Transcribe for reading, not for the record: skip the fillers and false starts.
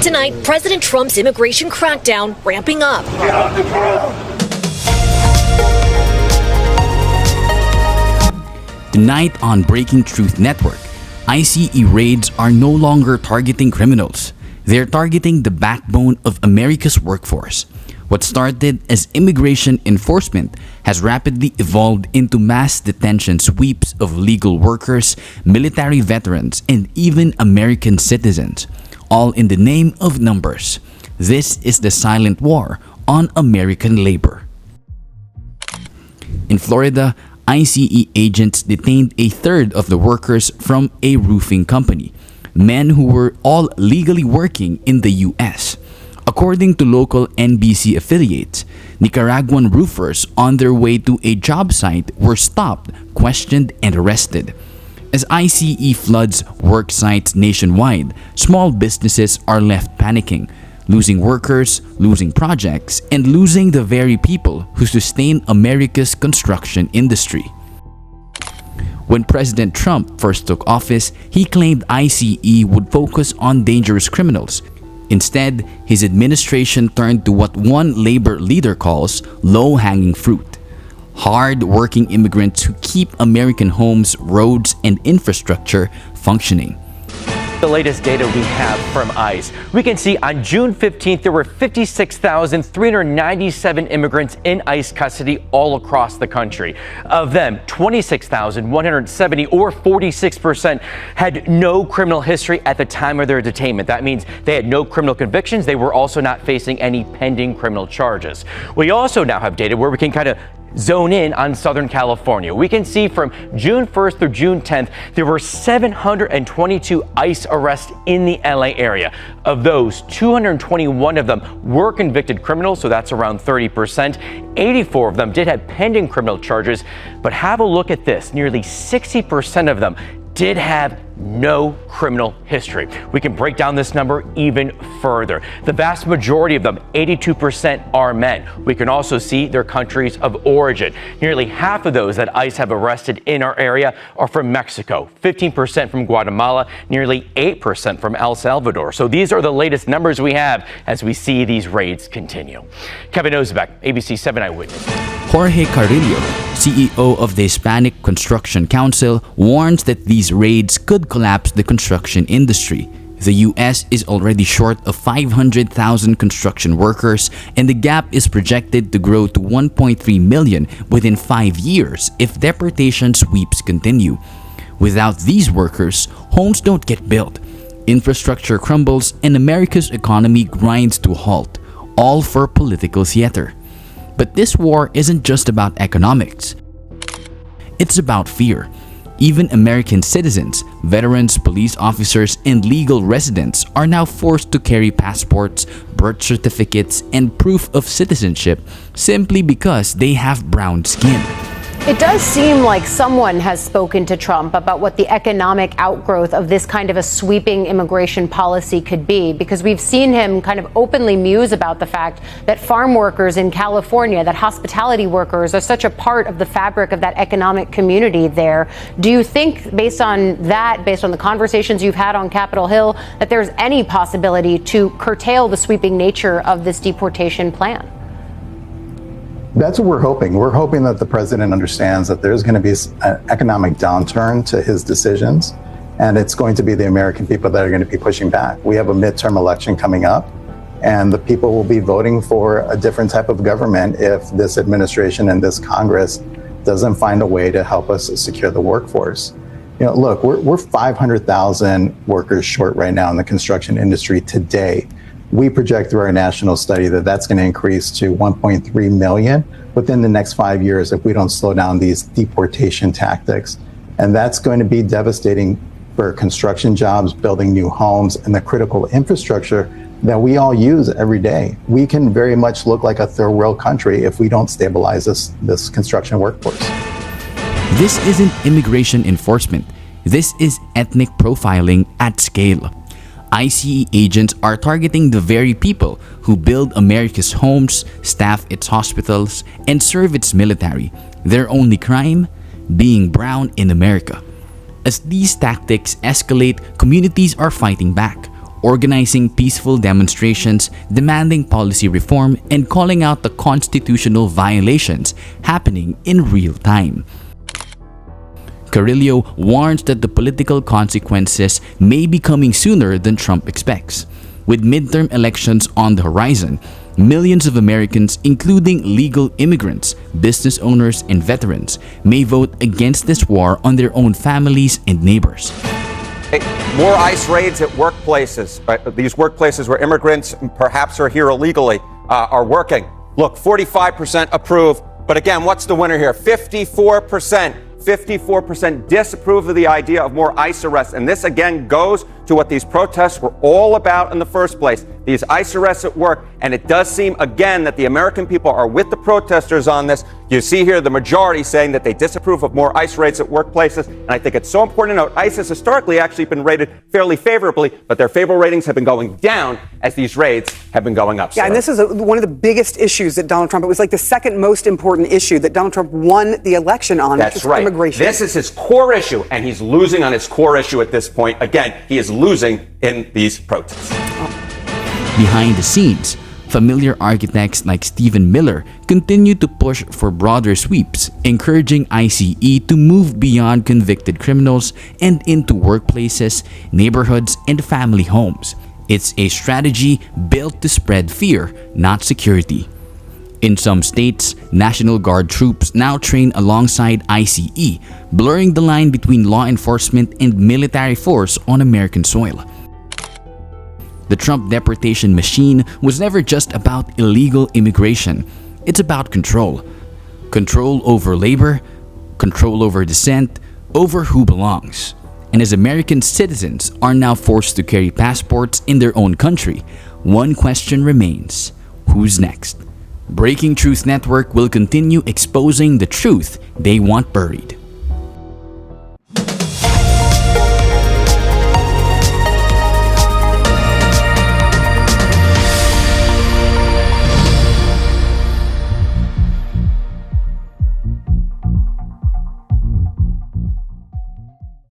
Tonight, President Trump's immigration crackdown ramping up. Tonight on Breaking Truth Network, ICE raids are no longer targeting criminals. They're targeting the backbone of America's workforce. What started as immigration enforcement has rapidly evolved into mass detention sweeps of legal workers, military veterans, and even American citizens, all in the name of numbers. This is the silent war on American labor. In Florida, ICE agents detained a third of the workers from a roofing company, men who were all legally working in the U.S. According to local NBC affiliates, Nicaraguan roofers on their way to a job site were stopped, questioned, and arrested. As ICE floods work sites nationwide, small businesses are left panicking, losing workers, losing projects, and losing the very people who sustain America's construction industry. When President Trump first took office, he claimed ICE would focus on dangerous criminals. Instead, his administration turned to what one labor leader calls low-hanging fruit: hard-working immigrants who keep American homes, roads, and infrastructure functioning. The latest data we have from ICE. We can see on June 15th, there were 56,397 immigrants in ICE custody all across the country. Of them, 26,170 or 46% had no criminal history at the time of their detainment. That means they had no criminal convictions. They were also not facing any pending criminal charges. We also now have data where we can kind of zone in on Southern California. We can see from June 1st through June 10th, there were 722 ICE arrests in the LA area. Of those, 221 of them were convicted criminals, so that's around 30%. 84 of them did have pending criminal charges, but have a look at this. Nearly 60% of them did have no criminal history. We can break down this number even further. The vast majority of them, 82%, are men. We can also see their countries of origin. Nearly half of those that ICE have arrested in our area are from Mexico, 15% from Guatemala, nearly 8% from El Salvador. So these are the latest numbers we have as we see these raids continue. Kevin Ozebek, ABC 7 Eyewitness. Jorge Carrillo, CEO of the Hispanic Construction Council, warns that these raids could collapse the construction industry. The U.S. is already short of 500,000 construction workers, and the gap is projected to grow to 1.3 million within 5 years if deportation sweeps continue. Without these workers, homes don't get built, infrastructure crumbles, and America's economy grinds to a halt, all for political theater. But this war isn't just about economics. It's about fear. Even American citizens, veterans, police officers, and legal residents are now forced to carry passports, birth certificates, and proof of citizenship simply because they have brown skin. It does seem like someone has spoken to Trump about what the economic outgrowth of this kind of a sweeping immigration policy could be, because we've seen him kind of openly muse about the fact that farm workers in California, that hospitality workers are such a part of the fabric of that economic community there. Do you think, based on that, based on the conversations you've had on Capitol Hill, that there's any possibility to curtail the sweeping nature of this deportation plan? That's what we're hoping. We're hoping that the president understands that there's going to be an economic downturn to his decisions, and it's going to be the American people that are going to be pushing back. We have a midterm election coming up, and the people will be voting for a different type of government if this administration and this Congress doesn't find a way to help us secure the workforce. You know, look, we're 500,000 workers short right now in the construction industry today. We project through our national study that that's going to increase to 1.3 million within the next 5 years if we don't slow down these deportation tactics. And that's going to be devastating for construction jobs, building new homes, and the critical infrastructure that we all use every day. We can very much look like a third world country if we don't stabilize this construction workforce. This isn't immigration enforcement. This is ethnic profiling at scale. ICE agents are targeting the very people who build America's homes, staff its hospitals, and serve its military. Their only crime? Being brown in America. As these tactics escalate, communities are fighting back. organizing peaceful demonstrations, demanding policy reform, and calling out the constitutional violations happening in real time. Carrillo warns that the political consequences may be coming sooner than Trump expects. With midterm elections on the horizon, millions of Americans, including legal immigrants, business owners, and veterans, may vote against this war on their own families and neighbors. More ICE raids at workplaces, these workplaces where immigrants perhaps are here illegally, are working. Look, 45% approve, but again, what's the winner here? 54%. 54% disapprove of the idea of more ICE arrests. And this again goes to what these protests were all about in the first place, these ICE arrests at work. And it does seem again that the American people are with the protesters on this. You see here the majority saying that they disapprove of more ICE raids at workplaces. And I think it's so important to note ICE has historically actually been rated fairly favorably, but their favorable ratings have been going down as these raids have been going up. Yeah, and this is one of the biggest issues that Donald Trump, it was like the second most important issue that Donald Trump won the election on. That's right. Immigration. This is his core issue, and he's losing on his core issue at this point. Again, he is losing in these protests. Behind the scenes, familiar architects like Stephen Miller continue to push for broader sweeps, encouraging ICE to move beyond convicted criminals and into workplaces, neighborhoods, and family homes. It's a strategy built to spread fear, not security. In some states, National Guard troops now train alongside ICE, blurring the line between law enforcement and military force on American soil. The Trump deportation machine was never just about illegal immigration. It's about control. Control over labor, control over dissent, over who belongs. And as American citizens are now forced to carry passports in their own country, one question remains: who's next? Breaking Truth Network will continue exposing the truth they want buried.